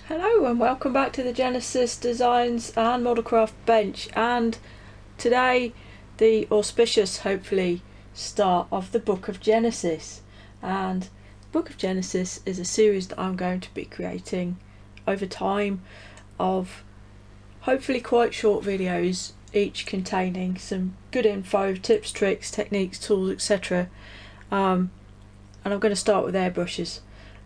Hello and welcome back to the Genesis Designs and Modelcraft bench, and today the auspicious, hopefully, start of the Book of Genesis. And the Book of Genesis is a series that I'm going to be creating over time of hopefully quite short videos, each containing some good info, tips, tricks, techniques, tools, etc. And I'm going to start with airbrushes.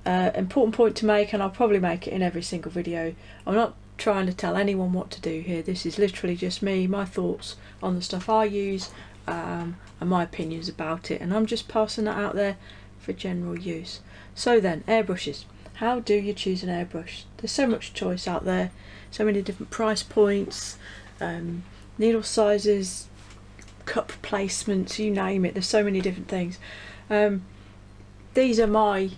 Important point to make, and I'll probably make it in every single video. I'm not trying to tell anyone what to do here. This is literally just me, my thoughts on the stuff I use, and my opinions about it, and I'm just passing that out there for general use. So then, airbrushes. How do you choose an airbrush? There's so much choice out there, so many different price points, needle sizes, cup placements, you name it. There's so many different things. These are my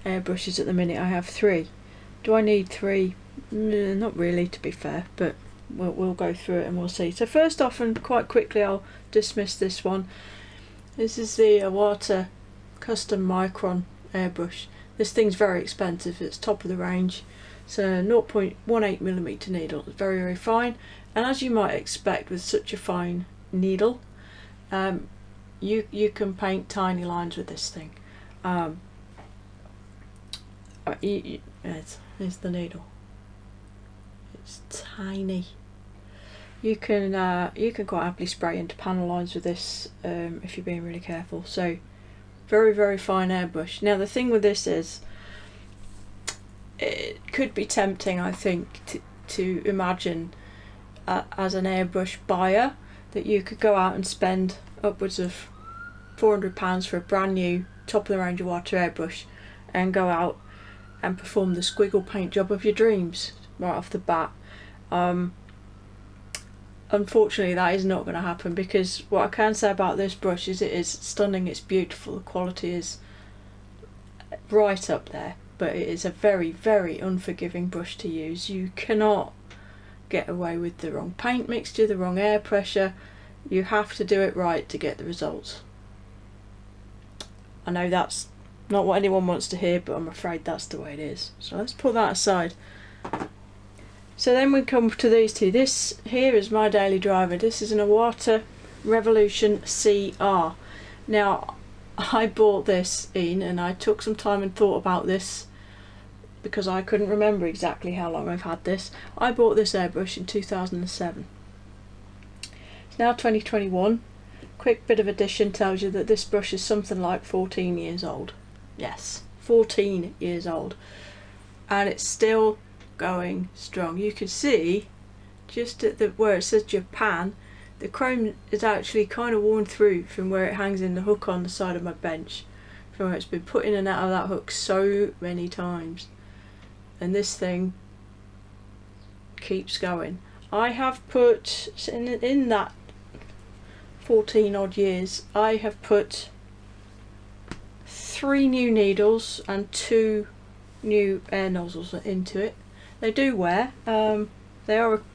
airbrushes at the minute. I have 3. Do I need 3? Not really, to be fair, but we'll go through it and we'll see. So first off, and quite quickly, I'll dismiss this one. This is the Iwata Custom Micron airbrush. This thing's very expensive. It's top of the range. It's a 0.18mm needle. It's very, very fine, and as you might expect with such a fine needle, you can paint tiny lines with this thing. Here's the needle. It's tiny. You can quite happily spray into panel lines with this if you're being really careful. So very, very fine airbrush. Now the thing with this is, it could be tempting, I think, to imagine as an airbrush buyer that you could go out and spend upwards of £400 for a brand new top of the range water airbrush and go out and perform the squiggle paint job of your dreams right off the bat. Unfortunately, that is not going to happen, because what I can say about this brush is it is stunning, it's beautiful, the quality is right up there, but it is a very, very unforgiving brush to use. You cannot get away with the wrong paint mixture, the wrong air pressure. You have to do it right to get the results. I know that's not what anyone wants to hear, but I'm afraid that's the way it is. So let's put that aside. So then we come to these two. This here is my daily driver. This is an Iwata Revolution CR. Now, I bought this in, and I took some time and thought about this because I couldn't remember exactly how long I've had this. I bought this airbrush in 2007. It's now 2021. Quick bit of addition tells you that this brush is something like 14 years old. Yes, 14 years old, and it's still going strong. You can see just at where it says Japan, the chrome is actually kind of worn through from where it hangs in the hook on the side of my bench, from where it's been put in and out of that hook so many times, and this thing keeps going. I have put in that 14 odd years, I have put 3 new needles and 2 new air nozzles into it. They do wear. The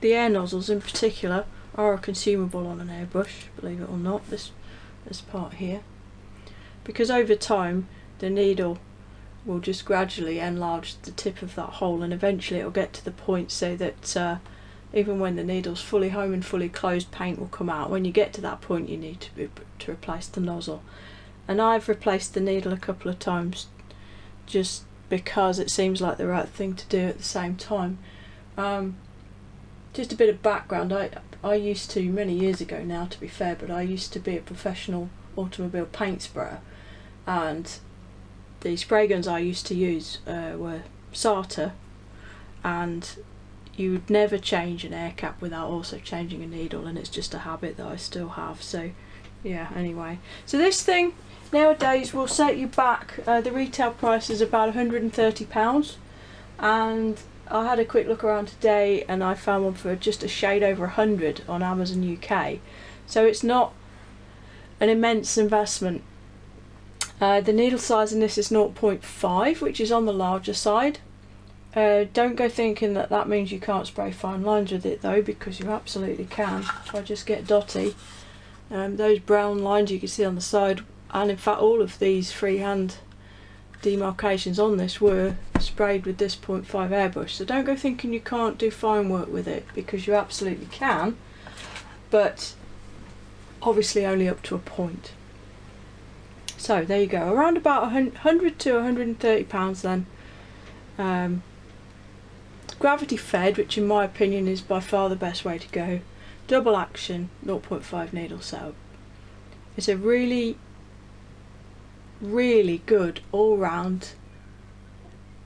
air nozzles in particular are a consumable on an airbrush, believe it or not, this part here, because over time the needle will just gradually enlarge the tip of that hole, and eventually it will get to the point so that even when the needle's fully home and fully closed, paint will come out. When you get to that point, you need to replace the nozzle. And I've replaced the needle a couple of times just because it seems like the right thing to do at the same time. Just a bit of background. I used to, many years ago now to be fair, but I used to be a professional automobile paint sprayer, and the spray guns I used to use were Sartor, and you would never change an air cap without also changing a needle, and it's just a habit that I still have. So yeah, anyway, so this thing nowadays will set you back. The retail price is about £130, and I had a quick look around today and I found one for just a shade over 100 on Amazon UK, so it's not an immense investment. The needle size in this is 0.5, which is on the larger side. Don't go thinking that that means you can't spray fine lines with it though, because you absolutely can. If I just get dotty, those brown lines you can see on the side, and in fact all of these freehand demarcations on this were sprayed with this 0.5 airbrush, so don't go thinking you can't do fine work with it, because you absolutely can, but obviously only up to a point. So there you go, around about 100 to 130 pounds then. Gravity fed, which in my opinion is by far the best way to go. Double action 0.5 needle setup. It's a really good all round,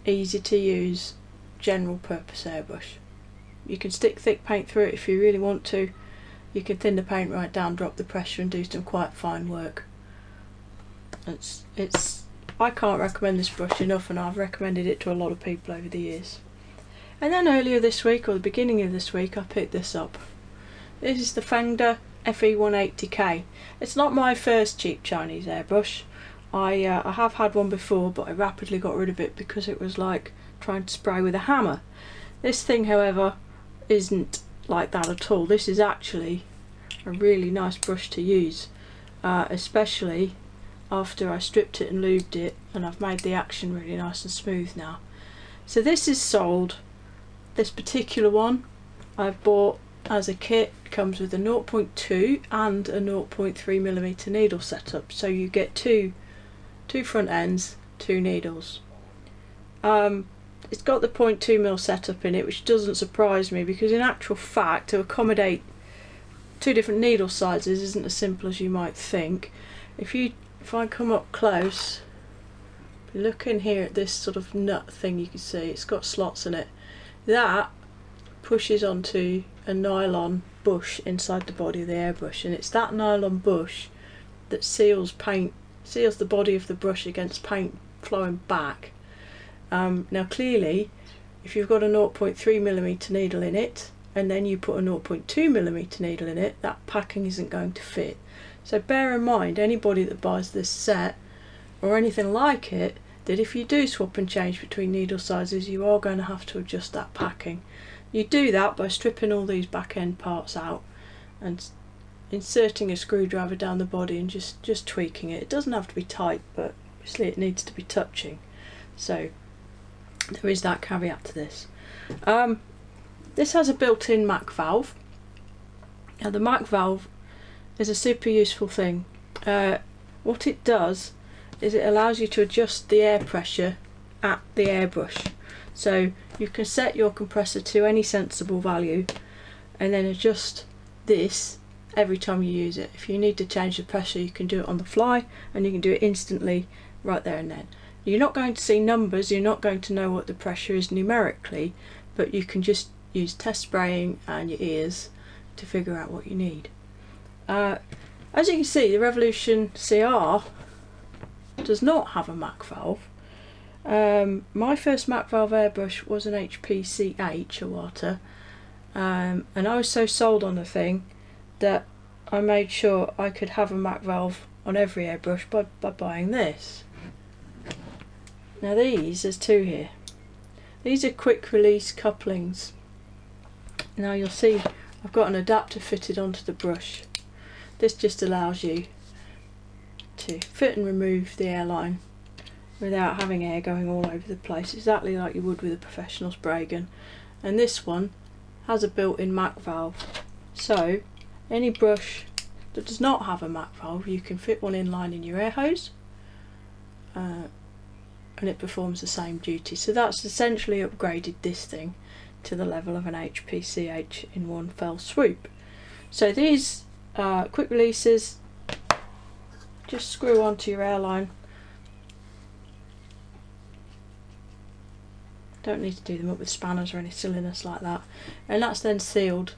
easy to use, general purpose airbrush. You can stick thick paint through it if you really want to. You can thin the paint right down, drop the pressure and do some quite fine work. I can't recommend this brush enough, and I've recommended it to a lot of people over the years. And then earlier this week, or the beginning of this week, I picked this up. This is the Fengda FE-180K. It's not my first cheap Chinese airbrush. I have had one before, but I rapidly got rid of it because it was like trying to spray with a hammer. This thing, however, isn't like that at all. This is actually a really nice brush to use, especially after I stripped it and lubed it, and I've made the action really nice and smooth now. So this is sold, this particular one I've bought as a kit. It comes with a 0.2 and a 0.3mm needle setup, so you get two front ends, 2 needles. It's got the 0.2mm setup in it, which doesn't surprise me, because in actual fact to accommodate 2 different needle sizes isn't as simple as you might think. If I come up close, look in here at this sort of nut thing, you can see it's got slots in it. That pushes onto a nylon bush inside the body of the airbrush, and it's that nylon bush that seals the body of the brush against paint flowing back. Now clearly, if you've got a 0.3mm needle in it and then you put a 0.2mm needle in it, that packing isn't going to fit. So bear in mind, anybody that buys this set or anything like it, that if you do swap and change between needle sizes, you are going to have to adjust that packing. You do that by stripping all these back end parts out and inserting a screwdriver down the body and just tweaking it. It doesn't have to be tight, but obviously it needs to be touching. So there is that caveat to this. This has a built-in MAC valve. Now the MAC valve is a super useful thing. What it does is it allows you to adjust the air pressure at the airbrush. So you can set your compressor to any sensible value and then adjust this every time you use it. If you need to change the pressure, you can do it on the fly, and you can do it instantly right there and then. You're not going to see numbers, you're not going to know what the pressure is numerically, but you can just use test spraying and your ears to figure out what you need. As you can see, the Revolution CR does not have a MAC valve. My first MAC valve airbrush was an HP CH, a water, and I was so sold on the thing that I made sure I could have a MAC valve on every airbrush by buying this. Now there's 2 here. These are quick release couplings. Now you'll see I've got an adapter fitted onto the brush. This just allows you to fit and remove the airline without having air going all over the place, exactly like you would with a professional spray gun. And this one has a built-in MAC valve, so any brush that does not have a MAC valve, you can fit one in line in your air hose, and it performs the same duty. So that's essentially upgraded this thing to the level of an HP CH in one fell swoop. So these quick releases just screw onto your airline. Don't need to do them up with spanners or any silliness like that, and that's then sealed.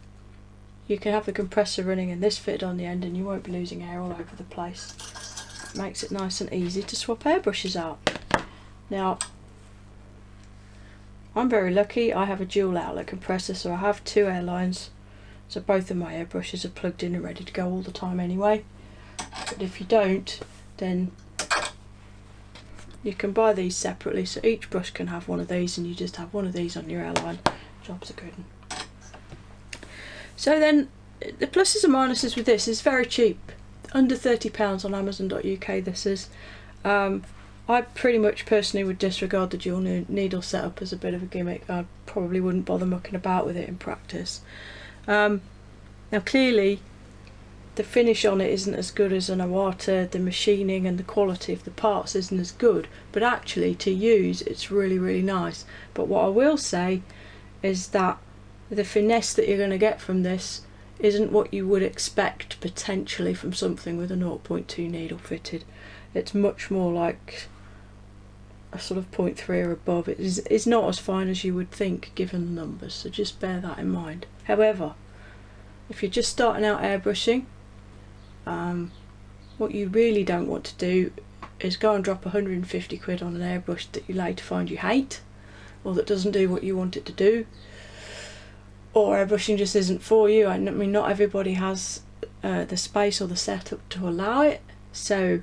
You can have the compressor running and this fitted on the end, and you won't be losing air all over the place. Makes it nice and easy to swap airbrushes out. Now I'm very lucky, I have a dual outlet compressor, so I have 2 airlines, so both of my airbrushes are plugged in and ready to go all the time anyway. But if you don't, then you can buy these separately, so each brush can have one of these, and you just have one of these on your airline. Jobs are good. So then the pluses and minuses with this is very cheap, under £30 on Amazon.uk this is. I I pretty much personally would disregard the dual needle setup as a bit of a gimmick. I probably wouldn't bother mucking about with it in practice. Now clearly the finish on it isn't as good as an Iwata, the machining and the quality of the parts isn't as good, but actually to use it's really, really nice. But what I will say is that the finesse that you're going to get from this isn't what you would expect potentially from something with a 0.2 needle fitted. It's much more like a sort of 0.3 or above. It's not as fine as you would think given the numbers, so just bear that in mind. However, if you're just starting out airbrushing, what you really don't want to do is go and drop 150 quid on an airbrush that you later find you hate, or that doesn't do what you want it to do, or airbrushing just isn't for you. I mean, not everybody has the space or the setup to allow it, so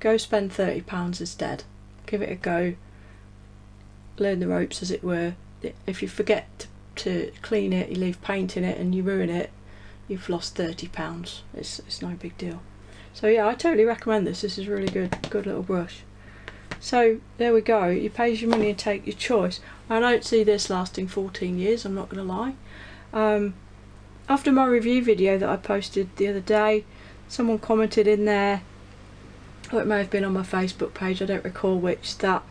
go spend £30 instead. Give it a go, learn the ropes as it were. If you forget to clean it, you leave paint in it and you ruin it, you've lost £30. It's no big deal. So yeah, I totally recommend this. This is really good little brush. So there we go. You pay your money and take your choice. I don't see this lasting 14 years, I'm not going to lie. After my review video that I posted the other day, someone commented in there, or it may have been on my Facebook page, I don't recall which, that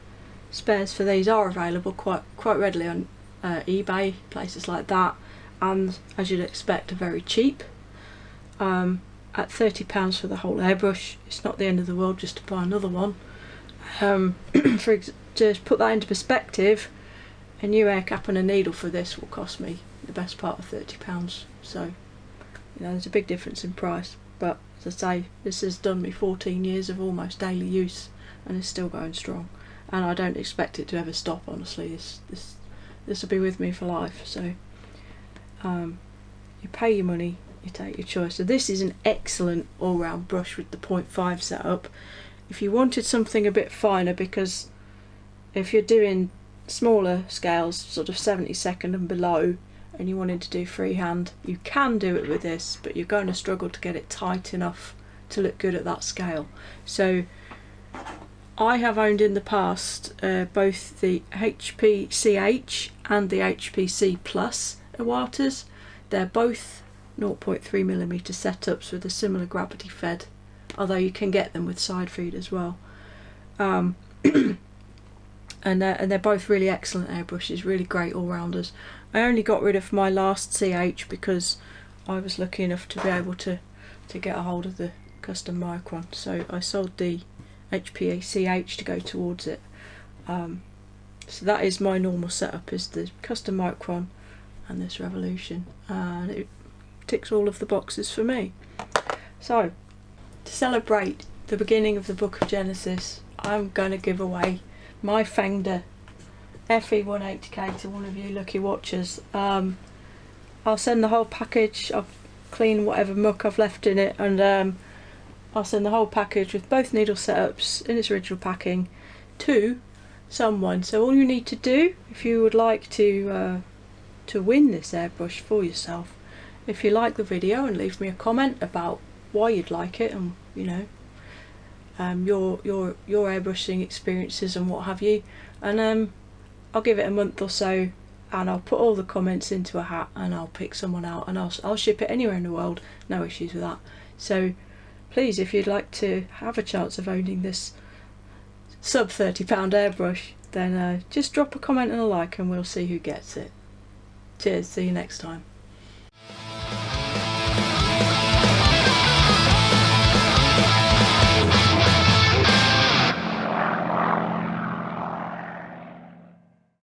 spares for these are available quite readily on eBay, places like that, and as you'd expect, are very cheap. At £30 for the whole airbrush, it's not the end of the world just to buy another one. Just put that into perspective, a new air cap and a needle for this will cost me the best part of £30. So, you know, there's a big difference in price. But as I say, this has done me 14 years of almost daily use, and it's still going strong. And I don't expect it to ever stop. Honestly, this will be with me for life. So, you pay your money, you take your choice. So this is an excellent all-round brush with the 0.5 setup. If you wanted something a bit finer, because if you're doing smaller scales, sort of 72nd and below, and you wanted to do freehand, you can do it with this, but you're going to struggle to get it tight enough to look good at that scale. So I have owned in the past both the HP-CH and the HP-C Plus Iwatas. They're both 0.3mm setups with a similar gravity fed, although you can get them with side feed as well. And they're both really excellent airbrushes, really great all-rounders. I only got rid of my last CH because I was lucky enough to be able to get a hold of the custom Micron, so I sold the HP-CH to go towards it. So that is my normal setup, is the custom Micron and this Revolution, and it ticks all of the boxes for me. So to celebrate the beginning of the Book of Jenesis, I'm going to give away my Fengda FE-180K to one of you lucky watchers. I'll send the whole package. I'll clean whatever muck I've left in it, and I'll send the whole package with both needle setups in its original packing to someone. So all you need to do, if you would like to win this airbrush for yourself, if you like the video and leave me a comment about why you'd like it, and you know, your airbrushing experiences and what have you, and I'll give it a month or so, and I'll put all the comments into a hat, and I'll pick someone out, and I'll ship it anywhere in the world. No issues with that. So please, if you'd like to have a chance of owning this sub £30 airbrush, then just drop a comment and a like, and we'll see who gets it. Cheers, see you next time.